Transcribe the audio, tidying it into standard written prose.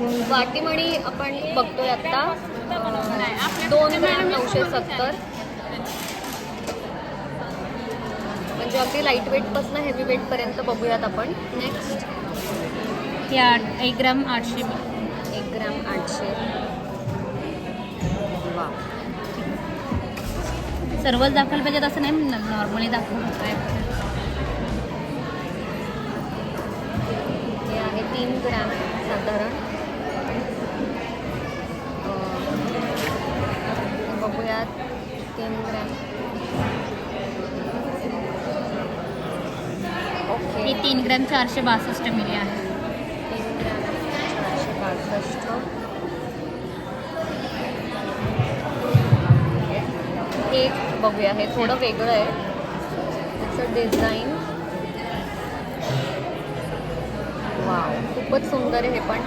वाटीमणी आपण बघतोय आता 2 ग्रॅम 970, म्हणजे अगदी लाईट वेटपासून हेवी वेटपर्यंत बघूयात आपण. नेक्स्ट हे 1 ग्राम 800 1 ग्रॅम 800. वा, सर्वच दाखवायला पाहिजे असं नाही, नॉर्मली दाखवतोय. हे आहे 3 ग्रॅम साधारण. बघूयात 3 ग्रॅम. ओके, हे 3 ग्रॅम 462 मिली आहे. 3 ग्रॅम 462. हे बघूया, हे थोडं वेगळं आहे. त्याचं डिझाईन वाव, खूपच सुंदर आहे हे पण.